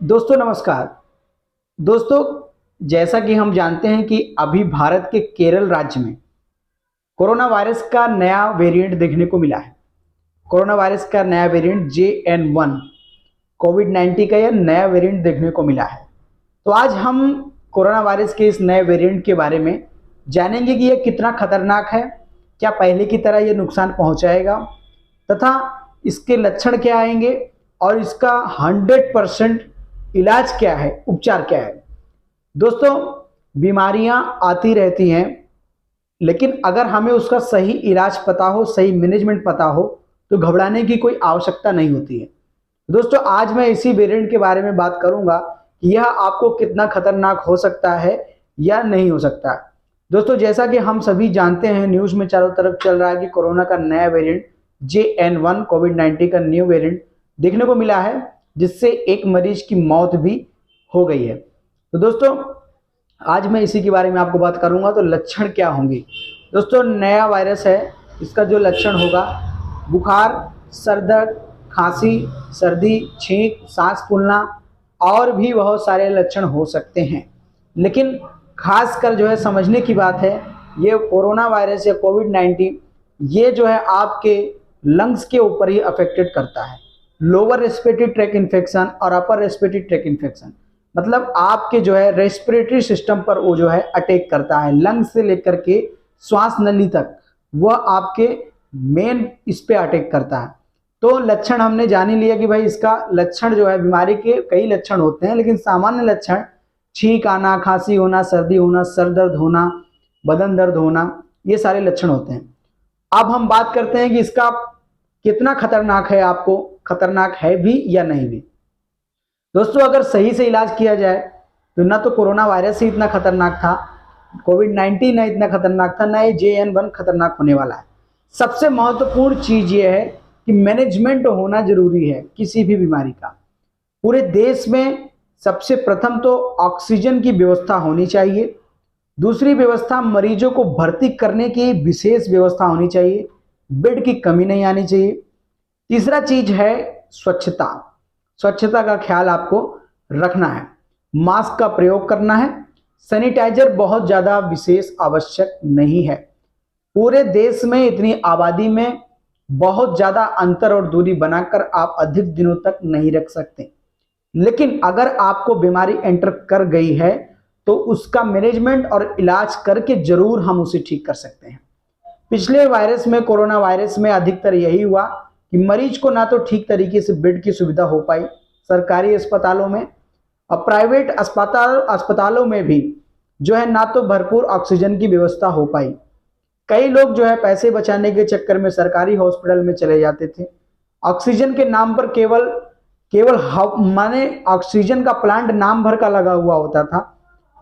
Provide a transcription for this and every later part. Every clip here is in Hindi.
दोस्तों नमस्कार। दोस्तों, जैसा कि हम जानते हैं कि अभी भारत के केरल राज्य में कोरोना वायरस का नया वेरिएंट देखने को मिला है। कोरोना वायरस का नया वेरिएंट JN1 कोविड-19 का यह नया वेरिएंट देखने को मिला है। तो आज हम कोरोना वायरस के इस नए वेरिएंट के बारे में जानेंगे कि यह कितना खतरनाक है, क्या पहले की तरह यह नुकसान पहुंचाएगा तथा इसके लक्षण क्या आएंगे और इसका 100% इलाज क्या है, उपचार क्या है। दोस्तों, बीमारियां आती रहती हैं, लेकिन अगर हमें उसका सही इलाज पता हो, सही मैनेजमेंट पता हो, तो घबराने की कोई आवश्यकता नहीं होती है। दोस्तों, आज मैं इसी वेरिएंट के बारे में बात करूंगा कि यह आपको कितना खतरनाक हो सकता है या नहीं हो सकता। दोस्तों, जैसा कि हम सभी जानते हैं, न्यूज़ में चारों तरफ चल रहा है कि कोरोना का नया वेरिएंट JN1 कोविड-19 का न्यू वेरिएंट देखने को मिला है, जिससे एक मरीज की मौत भी हो गई है। तो दोस्तों, आज मैं इसी के बारे में आपको बात करूंगा। तो लक्षण क्या होंगे। दोस्तों, नया वायरस है, इसका जो लक्षण होगा, बुखार, सर दर्द, खांसी, सर्दी, छींक, सांस फूलना और भी बहुत सारे लक्षण हो सकते हैं। लेकिन खासकर जो है समझने की बात है, ये कोरोना वायरस या कोविड-19 ये जो है आपके लंग्स के ऊपर ही अफेक्टेड करता है। लोअर रेस्पिरेटरी ट्रैक इन्फेक्शन और अपर रेस्पिरेटरी ट्रैक इन्फेक्शन, मतलब आपके जो है रेस्पिरेटरी सिस्टम पर वो जो है अटैक करता है। लंग्स से लेकर के श्वास नली तक वह आपके मेन इस पे अटैक करता है। तो लक्षण हमने जान ही लिया कि भाई इसका लक्षण जो है, बीमारी के कई लक्षण होते हैं, लेकिन सामान्य लक्षण छींक आना, खांसी होना, सर्दी होना, सर दर्द होना, बदन दर्द होना, ये सारे लक्षण होते हैं। अब हम बात करते हैं कि इसका कितना खतरनाक है, आपको खतरनाक है भी या नहीं भी। दोस्तों, अगर सही से इलाज किया जाए तो ना तो कोरोना वायरस ही इतना खतरनाक था, कोविड-19 ना इतना खतरनाक था, ना ये JN1 खतरनाक होने वाला है। सबसे महत्वपूर्ण चीज ये है कि मैनेजमेंट होना जरूरी है किसी भी बीमारी का। पूरे देश में सबसे प्रथम तो ऑक्सीजन की व्यवस्था होनी चाहिए। दूसरी व्यवस्था, मरीजों को भर्ती करने की विशेष व्यवस्था होनी चाहिए, बेड की कमी नहीं आनी चाहिए। तीसरा चीज है स्वच्छता। स्वच्छता का ख्याल आपको रखना है, मास्क का प्रयोग करना है, सैनिटाइजर बहुत ज्यादा विशेष आवश्यक नहीं है। पूरे देश में इतनी आबादी में बहुत ज्यादा अंतर और दूरी बनाकर आप अधिक दिनों तक नहीं रख सकते। लेकिन अगर आपको बीमारी एंटर कर गई है तो उसका मैनेजमेंट और इलाज करके जरूर हम उसे ठीक कर सकते हैं। पिछले वायरस में, कोरोना वायरस में अधिकतर यही हुआ कि मरीज को ना तो ठीक तरीके से बेड की सुविधा हो पाई सरकारी अस्पतालों में, और प्राइवेट अस्पतालों में भी जो है ना तो भरपूर ऑक्सीजन की व्यवस्था हो पाई। कई लोग जो है पैसे बचाने के चक्कर में सरकारी हॉस्पिटल में चले जाते थे। ऑक्सीजन के नाम पर केवल माने ऑक्सीजन का प्लांट नाम भर का लगा हुआ होता था,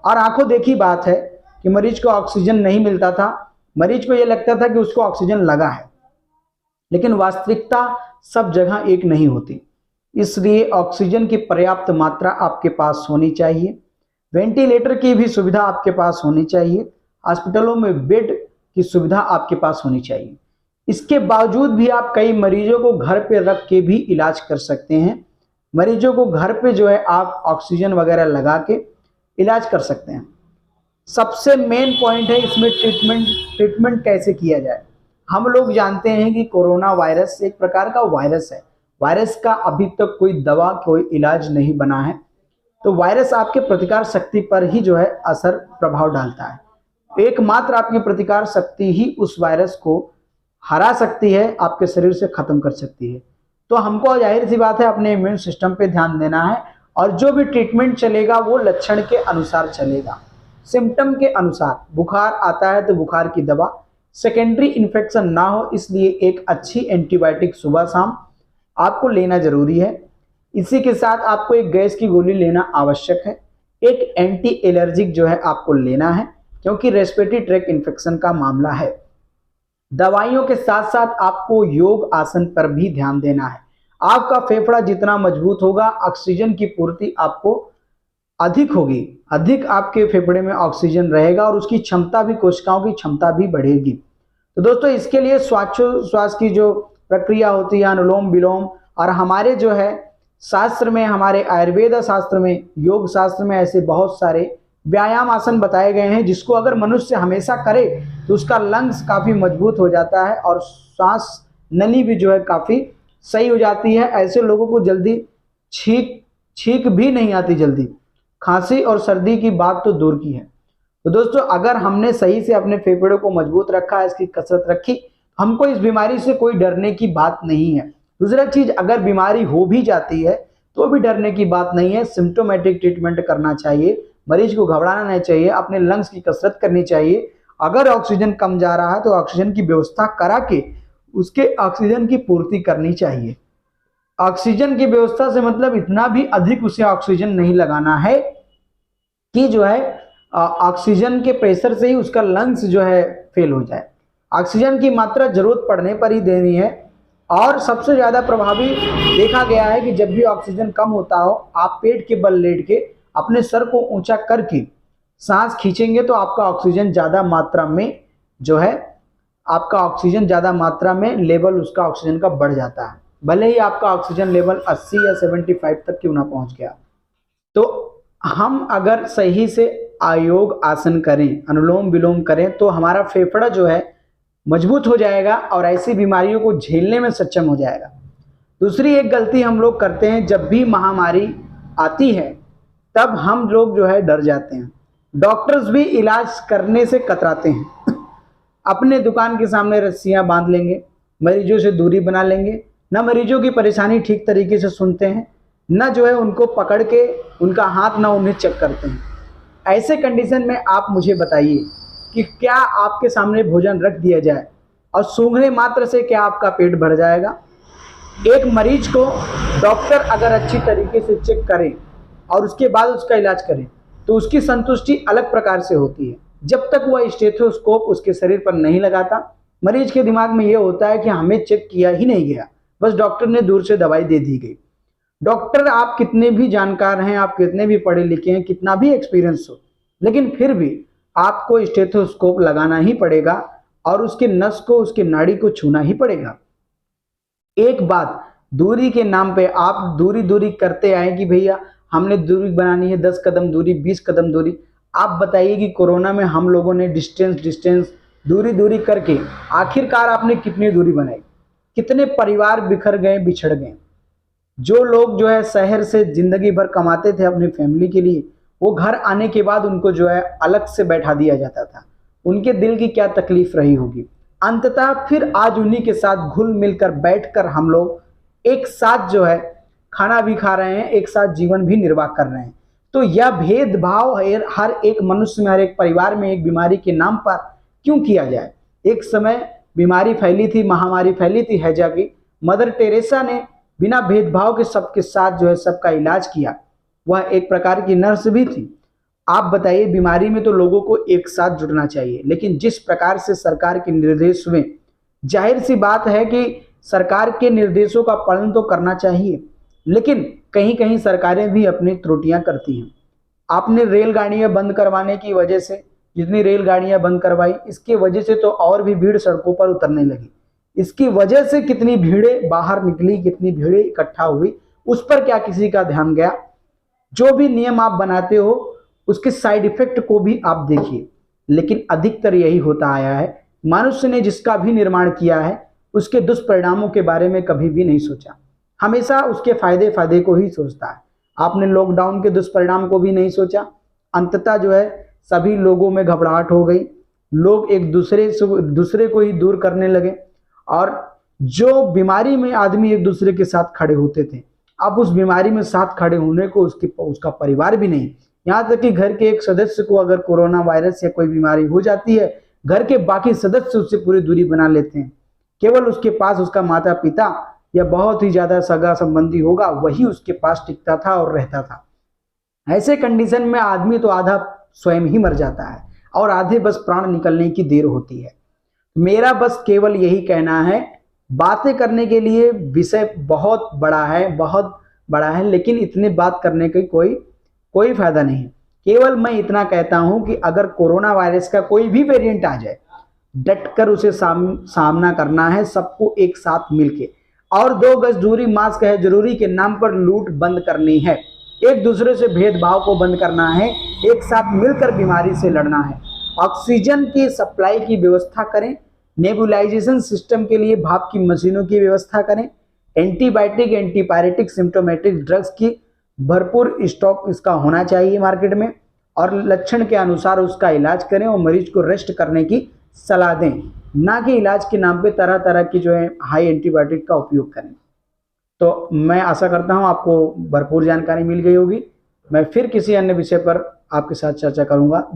और आंखों देखी बात है कि मरीज को ऑक्सीजन नहीं मिलता था। मरीज को यह लगता था कि उसको ऑक्सीजन लगा है, लेकिन वास्तविकता सब जगह एक नहीं होती। इसलिए ऑक्सीजन की पर्याप्त मात्रा आपके पास होनी चाहिए, वेंटिलेटर की भी सुविधा आपके पास होनी चाहिए, अस्पतालों में बेड की सुविधा आपके पास होनी चाहिए। इसके बावजूद भी आप कई मरीजों को घर पे रख के भी इलाज कर सकते हैं। मरीजों को घर पे जो है आप ऑक्सीजन वगैरह लगा के इलाज कर सकते हैं। सबसे मेन पॉइंट है इसमें ट्रीटमेंट कैसे किया जाए। हम लोग जानते हैं कि कोरोना वायरस एक प्रकार का वायरस है। वायरस का अभी तक कोई दवा, कोई इलाज नहीं बना है। तो वायरस आपके प्रतिकार शक्ति पर ही जो है असर, प्रभाव डालता है। एकमात्र आपकी प्रतिकार शक्ति ही उस वायरस को हरा सकती है, आपके शरीर से खत्म कर सकती है। तो हमको जाहिर सी बात है अपने इम्यून सिस्टम पे ध्यान देना है, और जो भी ट्रीटमेंट चलेगा वो लक्षण के अनुसार चलेगा, सिम्टम के अनुसार। बुखार आता है तो बुखार की दवा, सेकेंडरी इन्फेक्शन ना हो इसलिए एक अच्छी एंटीबायोटिक सुबह शाम आपको लेना जरूरी है। इसी के साथ आपको एक गैस की गोली लेना आवश्यक है। एक एंटी एलर्जिक जो है आपको लेना है, क्योंकि रेस्पिरेटरी ट्रैक इन्फेक्शन का मामला है। दवाइयों के साथ साथ आपको योग आसन पर भी ध्यान देना है। आपका फेफड़ा जितना मजबूत होगा, ऑक्सीजन की पूर्ति आपको अधिक होगी, अधिक आपके फेफड़े में ऑक्सीजन रहेगा और उसकी क्षमता भी, कोशिकाओं की क्षमता भी बढ़ेगी। तो दोस्तों, इसके लिए श्वास की जो प्रक्रिया होती है, अनुलोम विलोम, और हमारे जो है शास्त्र में, हमारे आयुर्वेद शास्त्र में, योग शास्त्र में ऐसे बहुत सारे व्यायाम आसन बताए गए हैं जिसको अगर मनुष्य हमेशा करे तो उसका लंग्स काफ़ी मजबूत हो जाता है और सांस नली भी जो है काफ़ी सही हो जाती है। ऐसे लोगों को जल्दी छींक भी नहीं आती जल्दी। खांसी और सर्दी की बात तो दूर की है। तो दोस्तों, अगर हमने सही से अपने फेफड़ों को मजबूत रखा, इसकी कसरत रखी, हमको इस बीमारी से कोई डरने की बात नहीं है। दूसरा चीज, अगर बीमारी हो भी जाती है तो भी डरने की बात नहीं है। सिम्टोमेटिक ट्रीटमेंट करना चाहिए, मरीज को घबराना नहीं चाहिए, अपने लंग्स की कसरत करनी चाहिए। अगर ऑक्सीजन कम जा रहा है तो ऑक्सीजन की व्यवस्था करा के उसके ऑक्सीजन की पूर्ति करनी चाहिए। ऑक्सीजन की व्यवस्था से मतलब इतना भी अधिक उसे ऑक्सीजन नहीं लगाना है कि जो है ऑक्सीजन के प्रेशर से ही उसका लंग्स जो है फेल हो जाए। ऑक्सीजन की मात्रा जरूरत पड़ने पर ही देनी है। और सबसे ज़्यादा प्रभावी देखा गया है कि जब भी ऑक्सीजन कम होता हो, आप पेट के बल लेट के अपने सर को ऊंचा करके सांस खींचेंगे तो आपका ऑक्सीजन ज़्यादा मात्रा में जो है, आपका ऑक्सीजन ज़्यादा मात्रा में लेवल उसका ऑक्सीजन का बढ़ जाता है। भले ही आपका ऑक्सीजन लेवल 80 या 75 तक क्यों ना पहुंच गया। तो हम अगर सही से योग आसन करें, अनुलोम विलोम करें तो हमारा फेफड़ा जो है मजबूत हो जाएगा और ऐसी बीमारियों को झेलने में सक्षम हो जाएगा। दूसरी एक गलती हम लोग करते हैं, जब भी महामारी आती है तब हम लोग जो है डर जाते हैं। डॉक्टर्स भी इलाज करने से कतराते हैं। अपने दुकान के सामने रस्सियां बांध लेंगे, मरीजों से दूरी बना लेंगे, न मरीजों की परेशानी ठीक तरीके से सुनते हैं, न जो है उनको पकड़ के उनका हाथ न उन्हें चेक करते हैं। ऐसे कंडीशन में आप मुझे बताइए कि क्या आपके सामने भोजन रख दिया जाए और सूंघने मात्र से क्या आपका पेट भर जाएगा? एक मरीज को डॉक्टर अगर अच्छी तरीके से चेक करें और उसके बाद उसका इलाज करें तो उसकी संतुष्टि अलग प्रकार से होती है। जब तक वह स्टेथोस्कोप उसके शरीर पर नहीं लगाता, मरीज के दिमाग में यह होता है कि हमें चेक किया ही नहीं गया, बस डॉक्टर ने दूर से दवाई दे दी गई। डॉक्टर आप कितने भी जानकार हैं, आप कितने भी पढ़े लिखे हैं, कितना भी एक्सपीरियंस हो, लेकिन फिर भी आपको स्टेथोस्कोप लगाना ही पड़ेगा और उसके नस को, उसके नाड़ी को छूना ही पड़ेगा। एक बात, दूरी के नाम पे आप दूरी दूरी करते आए कि भैया हमने दूरी बनानी है 10 कदम दूरी, 20 कदम दूरी। आप बताइए कि कोरोना में हम लोगों ने डिस्टेंस दूरी दूरी करके आखिरकार आपने कितनी दूरी बनाई? कितने परिवार बिखर गए, बिछड़ गए। जो लोग जो है शहर से जिंदगी भर कमाते थे अपनी फैमिली के लिए, वो घर आने के बाद उनको जो है अलग से बैठा दिया जाता था। उनके दिल की क्या तकलीफ रही होगी। अंततः फिर आज उन्हीं के साथ घुल मिलकर बैठकर हम लोग एक साथ जो है खाना भी खा रहे हैं, एक साथ जीवन भी निर्वाह कर रहे हैं। तो यह भेदभाव हर एक मनुष्य में, हर एक परिवार में एक बीमारी के नाम पर क्यों किया जाए? एक समय बीमारी फैली थी, महामारी फैली थी हैजा की, मदर टेरेसा ने बिना भेदभाव के सबके साथ जो है सबका इलाज किया। वह एक प्रकार की नर्स भी थी। आप बताइए, बीमारी में तो लोगों को एक साथ जुटना चाहिए, लेकिन जिस प्रकार से सरकार के निर्देश हुए, जाहिर सी बात है कि सरकार के निर्देशों का पालन तो करना चाहिए, लेकिन कहीं कहीं सरकारें भी अपनी त्रुटियां करती हैं। आपने रेलगाड़ियां बंद करवाने की वजह से, जितनी रेलगाड़ियां बंद करवाई, इसकी वजह से तो और भी भीड़ सड़कों पर उतरने लगी। इसकी वजह से कितनी भीड़ें बाहर निकली, कितनी भीड़ें इकट्ठा हुई, उस पर क्या किसी का ध्यान गया? जो भी नियम आप बनाते हो उसके साइड इफेक्ट को भी आप देखिए। लेकिन अधिकतर यही होता आया है, मनुष्य ने जिसका भी निर्माण किया है उसके दुष्परिणामों के बारे में कभी भी नहीं सोचा, हमेशा उसके फायदे को ही सोचता है। आपने लॉकडाउन के दुष्परिणाम को भी नहीं सोचा। अंततः जो है सभी लोगों में घबराहट हो गई, लोग एक दूसरे को ही दूर करने लगे और जो बीमारी में आदमी एक दूसरे के साथ खड़े होते थे, अब उस बीमारी में साथ खड़े होने को उसका परिवार भी नहीं। यहाँ तक कि घर के एक सदस्य को अगर कोरोना वायरस या कोई बीमारी हो जाती है, घर के बाकी सदस्य उससे पूरी दूरी बना लेते हैं। केवल उसके पास उसका माता पिता या बहुत ही ज्यादा सगा संबंधी होगा, वही उसके पास टिकता था और रहता था। ऐसे कंडीशन में आदमी तो आधा स्वयं ही मर जाता है और आधे बस प्राण निकलने की देर होती है। मेरा बस केवल यही कहना है, बातें करने के लिए विषय बहुत बड़ा है, लेकिन इतने बात करने की कोई फायदा नहीं। केवल मैं इतना कहता हूं कि अगर कोरोना वायरस का कोई भी वेरिएंट आ जाए, डटकर उसे सामना करना है सबको एक साथ मिलके। और 2 गज दूरी, मास्क है जरूरी के नाम पर लूट बंद करनी है। एक दूसरे से भेदभाव को बंद करना है, एक साथ मिलकर बीमारी से लड़ना है। ऑक्सीजन की सप्लाई की व्यवस्था करें, नेबुलाइजेशन सिस्टम के लिए भाप की मशीनों की व्यवस्था करें, एंटीबायोटिक, एंटीपायरेटिक, सिम्टोमेटिक ड्रग्स की भरपूर स्टॉक इसका होना चाहिए मार्केट में, और लक्षण के अनुसार उसका इलाज करें और मरीज को रेस्ट करने की सलाह दें, ना कि इलाज के नाम पे तरह तरह की जो है हाई एंटीबायोटिक का उपयोग करें। तो मैं आशा करता हूं आपको भरपूर जानकारी मिल गई होगी। मैं फिर किसी अन्य विषय पर आपके साथ चर्चा करूंगा।